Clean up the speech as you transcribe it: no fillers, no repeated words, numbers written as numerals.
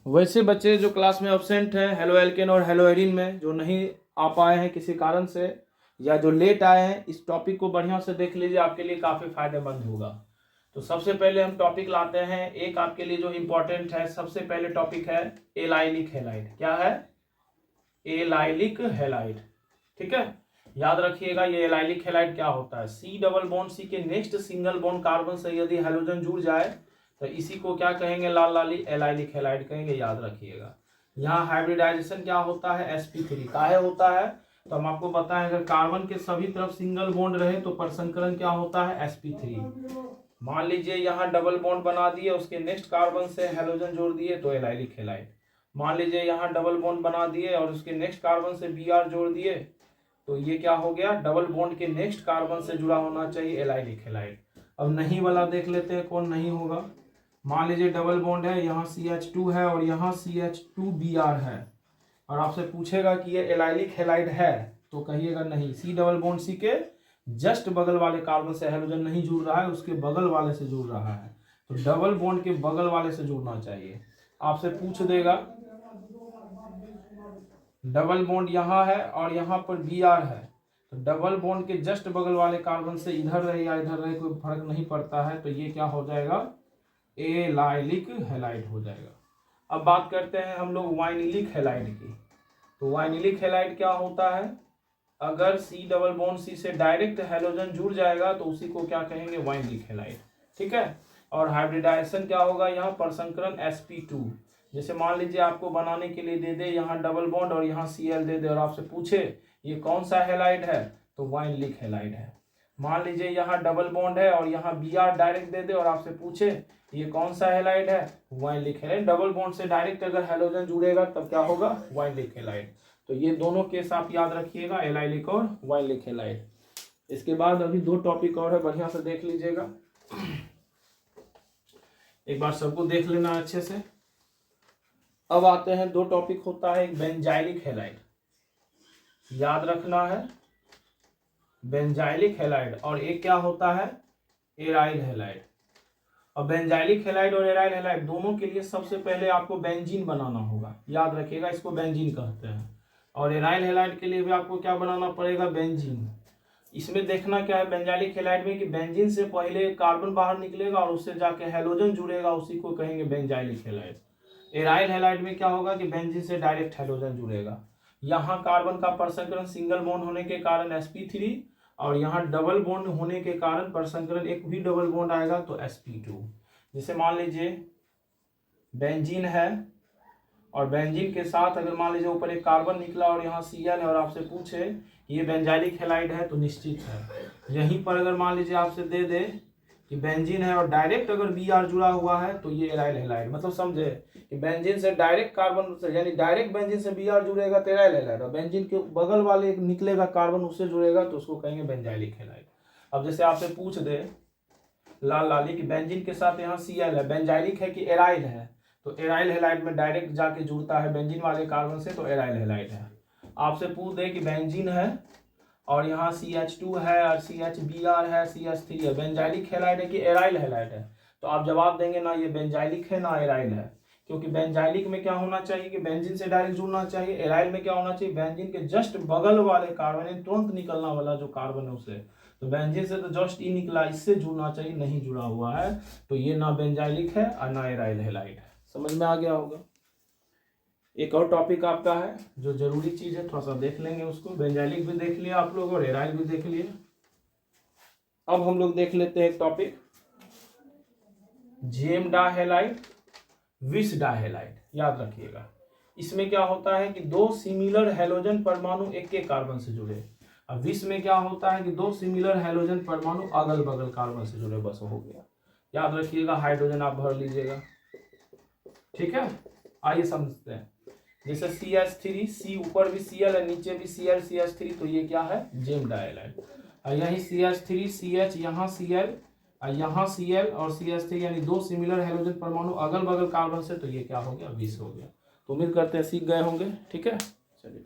वैसे बच्चे जो क्लास में एब्सेंट हैं हेलो एल्केन और हेलो एरिन में, जो नहीं आ पाए हैं किसी कारण से या जो लेट आए हैं, इस टॉपिक को बढ़िया से देख लीजिए, आपके लिए काफ़ी फायदेमंद होगा। तो सबसे पहले हम टॉपिक लाते हैं एक आपके लिए जो इम्पोर्टेंट है। सबसे पहले टॉपिक है एलाइलिक हैलाइड। क्या है? Allylic halide. ठीक है, याद रखिएगा ये एलाइलिक हैलाइड क्या होता है। सी डबल बॉन्ड सी के नेक्स्ट सिंगल बॉन्ड कार्बन से यदि हैलोजन जुड़ जाए तो इसी को क्या कहेंगे? लाल लाली एलाइलिक हैलाइड कहेंगे, याद रखिएगा। यहाँ हाइब्रिडाइजेशन क्या होता है? sp3 काहे होता है? तो हम आपको बताएं, अगर कार्बन के सभी तरफ सिंगल बॉन्ड रहे तो परसंकरण क्या होता है? sp3। मान लीजिए यहाँ डबल बॉन्ड बना दिए, उसके नेक्स्ट कार्बन से हैलोजन जोड़ दिए तो एलाइलिक हैलाइड। मान लीजिए यहाँ डबल बॉन्ड बना दिए और उसके नेक्स्ट कार्बन से Br जोड़ दिए तो ये क्या हो गया? डबल बॉन्ड के नेक्स्ट कार्बन से जुड़ा होना चाहिए एलाइलिक हैलाइड। अब नहीं वाला देख लेते हैं कौन नहीं होगा। मान लीजिए डबल बॉन्ड है, यहाँ CH2 है और यहाँ CH2Br है, और आपसे पूछेगा कि ये एलाइलिक हैलाइड है तो कहिएगा नहीं। सी डबल बॉन्ड सी के जस्ट बगल वाले कार्बन से हैलोजन नहीं जुड़ रहा है, उसके बगल वाले से जुड़ रहा है, तो डबल बॉन्ड के बगल वाले से जुड़ना चाहिए। आपसे पूछ देगा डबल बॉन्ड यहाँ है और यहाँ पर Br है, तो डबल बॉन्ड के जस्ट बगल वाले कार्बन से इधर रहे या इधर रहे कोई फर्क नहीं पड़ता है, तो ये क्या हो जाएगा? एलाइलिक हैलाइड हो जाएगा। अब बात करते हैं हम लोग वाइनिलिक हैलाइड की। तो वाइनिलिक हैलाइड क्या होता है? अगर सी डबल बॉन्ड सी से डायरेक्ट हैलोजन जुड़ जाएगा तो उसी को क्या कहेंगे? Vinylic halide. ठीक है, और हाइब्रिडाइजेशन क्या होगा? यहाँ परसंकरण sp2। जैसे मान लीजिए आपको बनाने के लिए दे दे यहाँ डबल बॉन्ड और यहाँ Cl दे दे और आपसे पूछे ये कौन सा हैलाइड है, तो वाइनिलिक हैलाइड है। मान लीजिए यहाँ डबल बॉन्ड है और यहाँ Br डायरेक्ट दे दे और आपसे पूछे ये कौन सा हैलाइड है, वाइनिलिक हैलाइड। डबल बॉन्ड से डायरेक्ट अगर हैलोजन जुड़ेगा तब क्या होगा? Vinylic halide. तो ये दोनों केस आप याद रखिएगा, एलाइलिक और वाइनिलिक हैलाइड। इसके बाद अभी दो टॉपिक और है, बढ़िया से देख लीजिएगा, एक बार सबको देख लेना अच्छे से। अब आते हैं दो टॉपिक होता है, एक बेंजाइलिक हैलाइड, याद रखना है, बेंजाइलिक हैलाइड, और एक क्या होता है? Aryl halide. और बेंजाइलिक हैलाइड और एराइल हैलाइड दोनों के लिए सबसे पहले आपको बेंजीन बनाना होगा, याद रखिएगा, इसको बेंजीन कहते हैं। और एराइल हैलाइड के लिए भी आपको क्या बनाना पड़ेगा? बेंजीन। इसमें देखना क्या है बेंजाइलिक हैलाइड में कि बेंजीन से पहले कार्बन बाहर निकलेगा और उससे जाके हैलोजन जुड़ेगा, उसी को कहेंगे बेंजाइलिक हैलाइड। एराइल हैलाइड में क्या होगा कि बेंजीन से डायरेक्ट हैलोजन जुड़ेगा। यहाँ कार्बन का परसंकरण सिंगल बॉन्ड होने के कारण sp3 और यहाँ डबल बॉन्ड होने के कारण परसंकरण एक भी डबल बॉन्ड आएगा तो sp2। जैसे मान लीजिए बेंजीन है और बेंजीन के साथ अगर मान लीजिए ऊपर एक कार्बन निकला और यहाँ Cl है और आपसे पूछे ये बेंजाइलिक हैलाइड है तो निश्चित है। यहीं पर अगर मान लीजिए आपसे दे दे कि बेंजीन है और डायरेक्ट अगर Br जुड़ा हुआ है तो ये एराइल हैलाइड। मतलब समझे कि बेंजीन से डायरेक्ट कार्बन से, यानी डायरेक्ट बेंजीन से Br जुड़ेगा तो एराइल हैलाइड, और बेंजीन के बगल वाले निकलेगा कार्बन उससे जुड़ेगा तो उसको कहेंगे बेंजाइलिक हैलाइड। अब जैसे आपसे पूछ दे लाल लाली कि बेंजीन के साथ यहाँ Cl है, बेंजाइलिक है कि एराइल है, तो एराइल हैलाइड में डायरेक्ट जाके जुड़ता है बेंजीन वाले कार्बन से तो एराइल हैलाइड है। आपसे पूछ दे कि बेंजीन है और यहाँ CH2 है और CHBr है, CH3 है, बेंजाइलिक हैलाइड है कि एराइल हैलाइड है, तो आप जवाब देंगे ना ये बेंजाइलिक है ना एराइल है। क्योंकि बेंजाइलिक में क्या होना चाहिए कि बेंजीन से डायरेक्ट जुड़ना चाहिए, एराइल में क्या होना चाहिए? बेंजीन के जस्ट बगल वाले कार्बन, तुरंत निकलना वाला जो कार्बन है उसे, तो बेंजीन से तो जस्ट ई निकला, इससे जुड़ना चाहिए, नहीं जुड़ा हुआ है, तो ये ना बेंजाइलिक है और ना एराइल हैलाइड है। समझ में आ गया होगा। एक और टॉपिक आपका है जो जरूरी चीज है, थोड़ा सा देख लेंगे उसको। बेंजाइलिक भी देख लिया आप लोग और एराइल भी देख लिया। अब हम लोग देख लेते हैं एक टॉपिक जेम डायहैलाइड, विस डायहैलाइड। याद रखिएगा, इसमें क्या होता है कि दो सिमिलर हैलोजन परमाणु एक एक कार्बन से जुड़े। अब विस में क्या होता है कि दो सिमिलर हैलोजन परमाणु अगल बगल कार्बन से जुड़े, बस हो गया। याद रखिएगा, हाइड्रोजन आप भर लीजिएगा। ठीक है, आइए समझते हैं। जैसे CH3, C ऊपर भी Cl है नीचे भी Cl CH3, तो ये क्या है? जेम डायहैलाइड। और यही CH3 CH, यहाँ Cl यहाँ Cl और CH3, यानी दो सिमिलर हैलोजन परमाणु अगल बगल कार्बन से, तो ये क्या हो गया? विस हो गया। तो उम्मीद करते हैं सीख गए होंगे। ठीक है, चलिए।